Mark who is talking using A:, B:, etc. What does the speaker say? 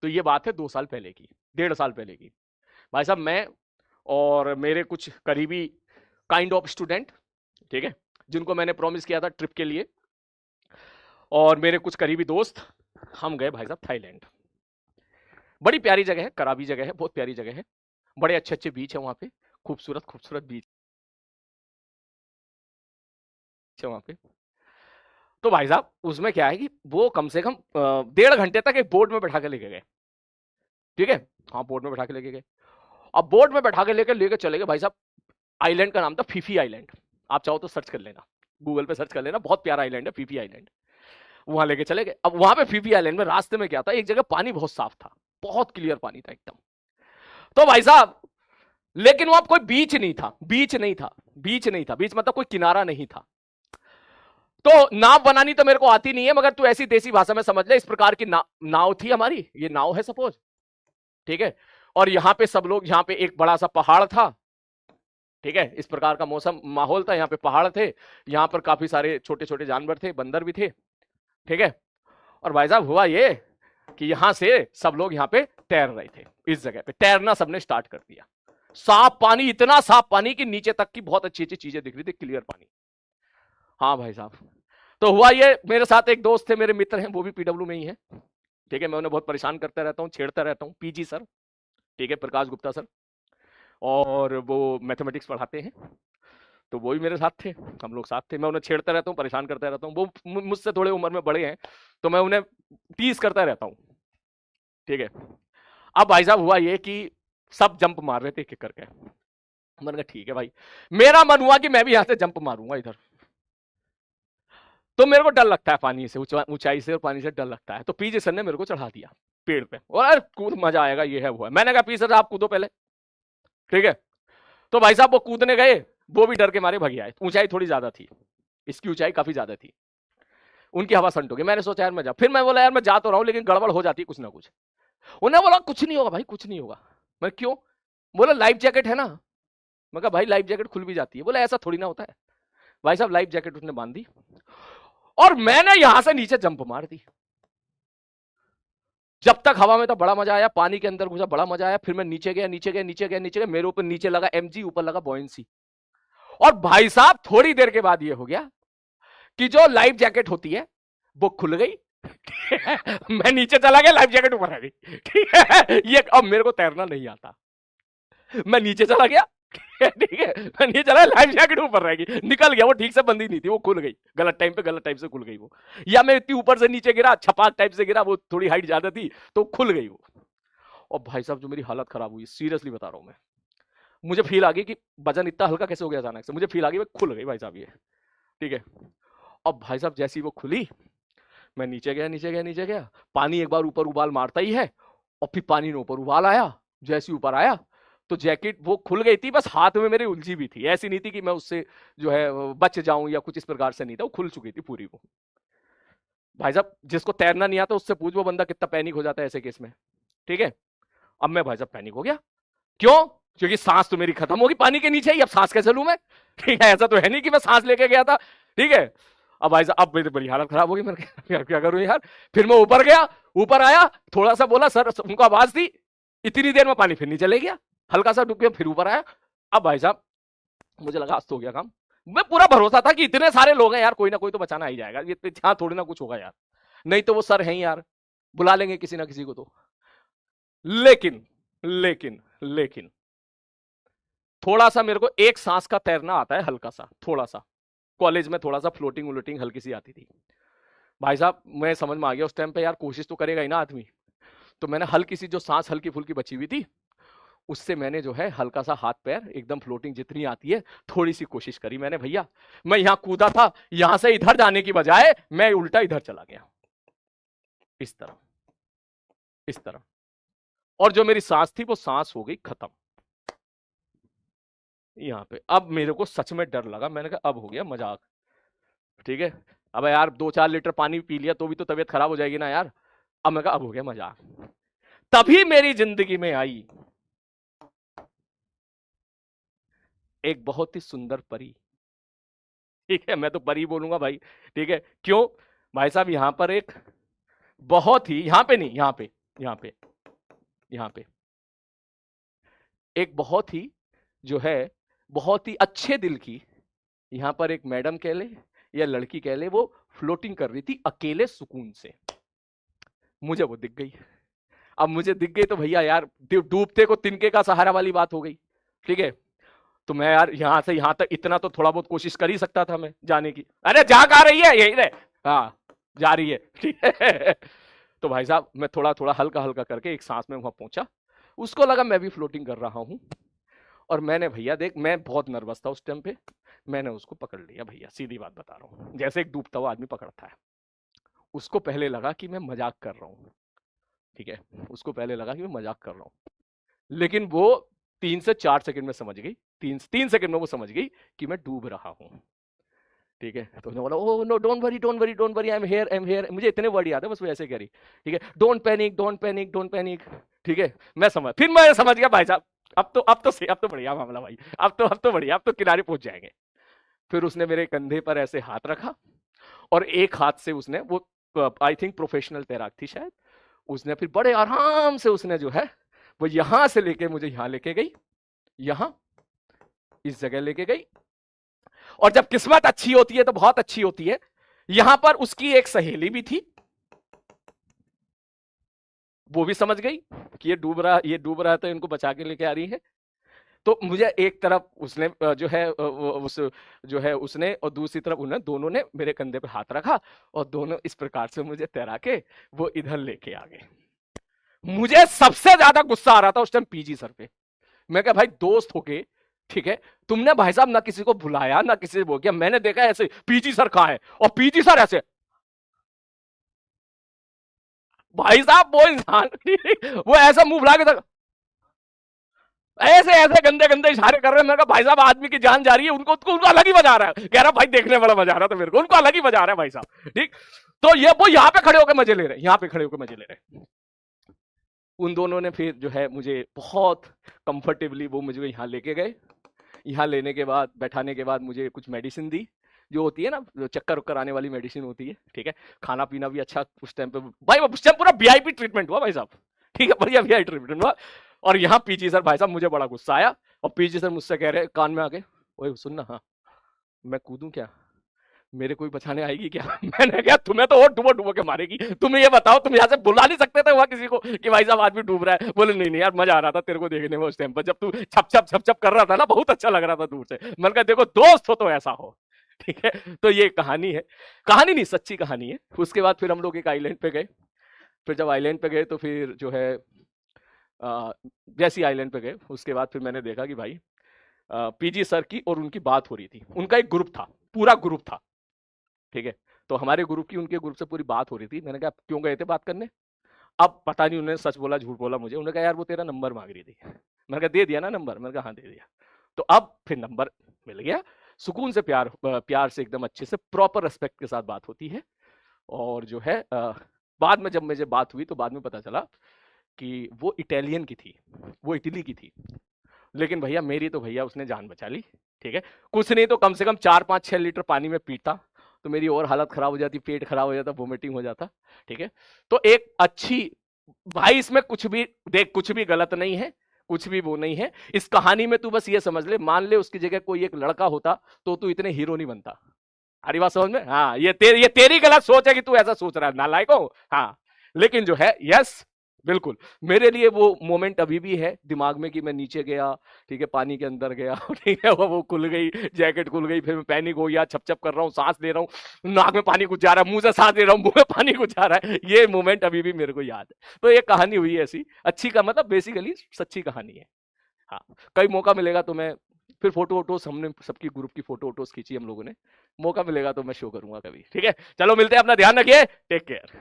A: तो ये बात है 2 साल पहले की, 1.5 साल पहले की। भाई साहब मैं और मेरे कुछ करीबी काइंड ऑफ स्टूडेंट, ठीक है, जिनको मैंने प्रॉमिस किया था ट्रिप के लिए, और मेरे कुछ करीबी दोस्त, हम गए भाई साहब थाईलैंड। बड़ी प्यारी जगह है, कराबी जगह है, बहुत प्यारी जगह है, बड़े अच्छे अच्छे बीच है वहां पे, खूबसूरत खूबसूरत बीच है वहां पे। तो भाई साहब उसमें क्या है कि वो कम से कम 1.5 घंटे तक एक बोट में बैठा के लेके गए, ठीक है, हाँ बोट में बैठा के लेके गए। अब बोट में बैठा के लेके चले गए भाई साहब। आइलैंड का नाम था फीफी आइलैंड, आप चाहो तो सर्च कर लेना, गूगल पे सर्च कर लेना, बहुत प्यारा आइलैंड है फीफी आइलैंड। वहां लेके चले गए। अब वहां पे फीफी आइलैंड में रास्ते में क्या था, एक जगह पानी बहुत साफ था, बहुत क्लियर पानी था एकदम। तो भाई साहब लेकिन वहां कोई बीच नहीं था, बीच नहीं था, बीच नहीं था, बीच मतलब कोई किनारा नहीं था। तो नाव बनानी तो मेरे को आती नहीं है, मगर तू ऐसी देसी भाषा में समझ ले, इस प्रकार की नाव थी हमारी, ये नाव है सपोज, ठीक है। और यहां पे सब लोग, यहां पे एक बड़ा सा पहाड़ था, ठीक है, इस प्रकार का मौसम माहौल था, यहाँ पे पहाड़ थे, यहाँ पर काफी सारे छोटे छोटे जानवर थे, बंदर भी थे, ठीक है। और भाई साहब हुआ ये कि यहां से सब लोग यहाँ पे तैर रहे थे, इस जगह पे तैरना सबने स्टार्ट कर दिया। साफ पानी, इतना साफ पानी कि नीचे तक की बहुत अच्छी अच्छी चीजें दिख रही थी, क्लियर पानी। हाँ भाई साहब, तो हुआ ये, मेरे साथ एक दोस्त थे, मेरे मित्र हैं, वो भी पीडब्ल्यू में ही है, ठीक है। मैं उन्हें बहुत परेशान करता रहता हूँ, छेड़ता रहता हूँ, पीजी सर, ठीक है, प्रकाश गुप्ता सर, और वो मैथमेटिक्स पढ़ाते हैं, तो वो भी मेरे साथ थे, हम लोग साथ थे। मैं उन्हें छेड़ता रहता हूँ, परेशान करता रहता हूँ, वो मुझसे थोड़े उम्र में बड़े हैं, तो मैं उन्हें टीज करता रहता हूँ, ठीक है। अब भाई साहब हुआ ये कि सब जंप मार रहे थे एक एक करके। मैंने कहा ठीक है भाई, मेरा मन हुआ कि मैं भी यहां से जंप मारूंगा इधर। तो मेरे को डर लगता है पानी से, ऊंचाई से और पानी से डर लगता है, तो पीजे सर ने मेरे को चढ़ा दिया पेड़ पे, और यार कूद, मजा आएगा, ये है वो है। मैंने कहा पी सर आप कूदो पहले, ठीक है। तो भाई साहब वो कूदने गए, वो भी डर के मारे भग आए, ऊंचाई थोड़ी ज्यादा थी, इसकी ऊंचाई काफी ज्यादा थी, उनकी हवा संट हो गई। मैंने सोचा यार मैं जा, फिर मैं बोला यार मैं जा तो रहा हूं, लेकिन गड़बड़ हो जाती है कुछ ना कुछ। उन्हें बोला कुछ नहीं होगा भाई, कुछ नहीं होगा। मैं क्यों? बोला लाइफ जैकेट है ना। मैं कहा भाई लाइफ जैकेट खुल भी जाती है। बोला ऐसा थोड़ी ना होता है। भाई साहब लाइफ जैकेट उसने बांध दी, और मैंने यहां से नीचे जंप मार दी। जब तक हवा में था बड़ा मजा आया, पानी के अंदर घुसा बड़ा मजा आया, फिर मैं नीचे गया, नीचे गया, नीचे गया, नीचे गया, मेरे ऊपर नीचे लगा एमजी, ऊपर लगा बॉयंसी। और भाई साहब थोड़ी देर के बाद ये हो गया कि जो लाइफ जैकेट होती है वो खुल गई। मैं नीचे चला गया, लाइफ जैकेट ऊपर आ गई, ठीक है। ये अब मेरे को तैरना नहीं आता, मैं नीचे चला गया, ठीक है, मैं नीचे चला, लाइफ जैकेट ऊपर रह गई, निकल गया, वो ठीक से बंदी नहीं थी, वो खुल गई गलत टाइम पे, गलत टाइम से खुल गई वो, या मैं इतनी ऊपर से नीचे गिरा, छपाक टाइप से गिरा, वो थोड़ी हाइट ज्यादा थी तो खुल गई वो। और भाई साहब जो मेरी हालत खराब हुई, सीरियसली बता रहा हूं मैं, मुझे फील आ गई कि वजन इतना हल्का कैसे हो गया अचानक से, मुझे फील आ गई खुल गई भाई साहब ये, ठीक है। अब भाई साहब जैसी वो खुली, मैं नीचे गया, नीचे गया, नीचे गया, पानी एक बार ऊपर उबाल मारता ही है, और फिर पानी में ऊपर उबाल आया, जैसे ऊपर आया तो जैकेट वो खुल गई थी, बस हाथ में मेरे उलझी भी थी, ऐसी नहीं थी कि मैं उससे जो है बच जाऊं या कुछ इस प्रकार से नहीं था, वो खुल चुकी थी पूरी वो। भाई साहब जिसको तैरना नहीं आता उससे पूछ, वो बंदा कितना पैनिक हो जाता है ऐसे केस में, ठीक है। अब मैं भाई साहब पैनिक हो गया, क्यों? क्योंकि सांस तो मेरी खत्म होगी पानी के नीचे ही, अब सांस कैसे लूं मैं, ठीक है, ऐसा तो है नहीं कि मैं सांस लेके गया था, ठीक है। अब भाई साहब अब मेरी बड़ी हालत खराब होगी, मैं क्या करूं यार। फिर मैं ऊपर गया, ऊपर आया, थोड़ा सा बोला सर, उनको आवाज दी, इतनी देर में पानी फिर नीचे ले गया, हल्का सा डूब गया, फिर ऊपर आया। अब भाई साहब मुझे लगा आज तो हो गया काम, मैं पूरा भरोसा था कि इतने सारे लोग हैं यार, कोई ना कोई तो बचाना ही जाएगा, ये यहाँ थोड़ी ना कुछ होगा यार, नहीं तो वो सर हैं यार, बुला लेंगे किसी ना किसी को तो। लेकिन लेकिन लेकिन थोड़ा सा मेरे को एक सांस का तैरना आता है, हल्का सा, थोड़ा सा, कॉलेज में थोड़ा सा फ्लोटिंग उलोटिंग हल्की सी आती थी। भाई साहब मैं समझ में आ गया उस टाइम पे यार, कोशिश तो करेगा ही ना आदमी। तो मैंने हल्की सी जो सांस हल्की फुल्की बची हुई थी, उससे मैंने जो है हल्का सा हाथ पैर एकदम फ्लोटिंग जितनी आती है थोड़ी सी कोशिश करी मैंने। भैया मैं यहां कूदा था, यहां से इधर जाने की बजाय मैं उल्टा इधर चला गया, इस तरह, इस तरह। और जो मेरी सांस थी वो सांस हो गई खत्म यहां पे। अब मेरे को सच में डर लगा, मैंने कहा अब हो गया मजाक, ठीक है। अब यार 2-4 लीटर पानी पी लिया तो भी तो तबीयत खराब हो जाएगी ना यार। अब मैं कहा अब हो गया मजाक। तभी मेरी जिंदगी में आई एक बहुत ही सुंदर परी, ठीक है, मैं तो परी बोलूंगा भाई, ठीक है। क्यों? भाई साहब यहां पर एक बहुत ही, यहां पे नहीं, यहां पे, यहां पे यहाँ पे एक बहुत ही जो है बहुत ही अच्छे दिल की यहाँ पर एक मैडम कह ले या लड़की कह ले, वो फ्लोटिंग कर रही थी अकेले सुकून से। मुझे वो दिख गई। अब मुझे दिख गई तो भैया यार डूबते को तिनके का सहारा वाली बात हो गई। ठीक है, तो मैं यार यहां से यहां तक इतना तो थोड़ा बहुत कोशिश कर ही सकता था मैं जाने की। अरे जा कहा रही है, यही रहे, हाँ जा रही है, ठीक है। तो भाई साहब मैं थोड़ा थोड़ा हल्का हल्का करके एक सांस में वहां पहुंचा। उसको लगा मैं भी फ्लोटिंग कर रहा हूं, और मैंने भैया देख, मैं बहुत नर्वस था उस टाइम पे, मैंने उसको पकड़ लिया भैया, सीधी बात बता रहा हूँ, जैसे एक डूबता हुआ आदमी पकड़ता है। उसको पहले लगा कि मैं मजाक कर रहा हूँ, ठीक है, उसको पहले लगा कि मैं मजाक कर रहा हूँ, लेकिन वो 3 से 4 सेकंड में समझ गई, 3 सेकंड में वो समझ गई कि मैं डूब रहा हूँ। ठीक है, तो उसने बोला oh no don't worry don't worry don't worry, I am here, मुझे इतने वर्ड याद है बस, वो ऐसे कह रही। ठीक है, don't panic don't panic don't panic. ठीक है, फिर मैं समझ गया भाई साहब, अब तो बढ़िया मामला भाई, अब तो बढ़िया, अब तो किनारे पहुंच जाएंगे। फिर उसने मेरे कंधे पर ऐसे हाथ रखा, और एक हाथ से उसने, वो आई थिंक प्रोफेशनल तैराक थी शायद, उसने फिर बड़े आराम से उसने जो है वो यहां से लेके मुझे यहां लेके गई, यहां इस जगह लेके गई। और जब किस्मत अच्छी होती है तो बहुत अच्छी होती है, यहां पर उसकी एक सहेली भी थी, वो भी समझ गई कि ये डूब रहा है तो इनको बचा के लेके आ रही है। तो मुझे एक तरफ उसने जो है उस जो है उसने, और दूसरी तरफ उन्हें, दोनों ने मेरे कंधे पे हाथ रखा, और दोनों इस प्रकार से मुझे तैरा के वो इधर लेके आ गए। मुझे सबसे ज्यादा गुस्सा आ रहा था उस टाइम पीजी सर पे। मैं कहा भाई दोस्त होके, ठीक है, तुमने भाई साहब ना किसी को बुलाया ना किसी से बोल किया, मैंने देखा ऐसे पीजी सर कहां है, और पीजी सर ऐसे, भाई साहब वो इंसान वो ऐसा मुंह फुला के ऐसे ऐसे गंदे गंदे इशारे कर रहे हैं। मैं कहा भाई साहब आदमी की जान जा रही है, उनको अलग ही मजा आ रहा है। कह रहा भाई देखने वाला मजा आ रहा था मेरे को, उनको अलग ही मजा आ रहा है भाई साहब। ठीक, तो ये वो यहाँ पे खड़े होकर मजे ले रहे हैं, यहाँ पे खड़े होकर मजे ले रहे हैं। उन दोनों ने फिर जो है मुझे बहुत कंफर्टेबली वो मुझे यहाँ लेके गए। यहाँ लेने के बाद, बैठाने के बाद मुझे कुछ मेडिसिन दी, जो होती है ना, जो चक्कर उक्कर आने वाली मेडिसिन होती है। ठीक है, खाना पीना भी अच्छा उस टाइम पे भाई, उस टाइम पूरा वीआईपी ट्रीटमेंट हुआ भाई साहब। ठीक है, बढ़िया वीआईपी ट्रीटमेंट हुआ। और यहाँ पीजी सर भाई साहब, मुझे बड़ा गुस्सा आया, और पीजी सर मुझसे कह रहे कान में आके, ओए सुन ना, हाँ मैं कूदूं क्या, मेरे कोई बचाने आएगी क्या? मैंने कहा तुम्हें तो और डुबो डुबो के मारेगी। तुम ये बताओ, तुम यहाँ से बुला नहीं सकते थे वहां किसी को कि भाई साहब आदमी डूब रहा है? बोले नहीं नहीं यार, मजा आ रहा था तेरे को देखने में उस टाइम पर, जब तू छप छप छप छप कर रहा था ना, बहुत अच्छा लग रहा था दूर से। मैंने कहा देखो दोस्त हो तो ऐसा हो। ठीक है, तो ये कहानी है, कहानी नहीं सच्ची कहानी है। उसके बाद फिर हम लोग एक आइलैंड पे गए। फिर जब आइलैंड पे गए तो फिर जो है जैसी आइलैंड पे गए, उसके बाद फिर मैंने देखा कि भाई पीजी सर की और उनकी बात हो रही थी। उनका एक ग्रुप था, पूरा ग्रुप था। ठीक है, तो हमारे ग्रुप की उनके ग्रुप से पूरी बात हो रही थी। मैंने कहा क्यों गए थे बात करने? अब पता नहीं उन्होंने सच बोला झूठ बोला मुझे। उन्होंने कहा यार वो तेरा नंबर मांग रही थी। मैंने कहा दे दिया ना नंबर? मैंने कहा हाँ दे दिया। तो अब फिर नंबर मिल गया, सुकून से, प्यार से, एकदम अच्छे से, प्रॉपर रेस्पेक्ट के साथ बात होती है। और जो है बाद में जब मुझे बात हुई तो बाद में पता चला कि वो इटालियन की थी, वो इटली की थी। लेकिन भैया मेरी तो भैया उसने जान बचा ली। ठीक है, कुछ नहीं तो कम से कम 4-5-6 लीटर पानी में पीता तो मेरी और हालत खराब हो जाती, पेट खराब हो जाता, वोमिटिंग हो जाता। ठीक है, तो एक अच्छी, भाई इसमें कुछ भी देख, कुछ भी गलत नहीं है, कुछ भी वो नहीं है इस कहानी में। तू बस ये समझ ले, मान ले उसकी जगह कोई एक लड़का होता तो तू इतने हीरो नहीं बनता। हरी बात समझ में? हाँ, ये तेरी गलत सोच है कि तू ऐसा सोच रहा है, नालायक हो। हाँ, लेकिन जो है यस, बिल्कुल मेरे लिए वो मोमेंट अभी भी है दिमाग में कि मैं नीचे गया, ठीक है, पानी के अंदर गया, ठीक है, वो खुल गई, जैकेट खुल गई, फिर मैं पैनिक हो गया, छप छप कर रहा हूँ, सांस ले रहा हूँ, नाक में पानी कुछ जा रहा है, मुंह से सांस ले रहा हूँ, मुंह में पानी कुछ जा रहा है। ये मोमेंट अभी भी मेरे को याद है। तो ये कहानी हुई ऐसी अच्छी, का मतलब बेसिकली सच्ची कहानी है। हाँ, कई मौका मिलेगा तो मैं फिर फोटो वोटोस, हमने सबकी ग्रुप की फोटो वोटोस खींची हम लोगों ने, मौका मिलेगा तो मैं शो करूंगा कभी। ठीक है, चलो मिलते हैं, अपना ध्यान रखिए, टेक केयर।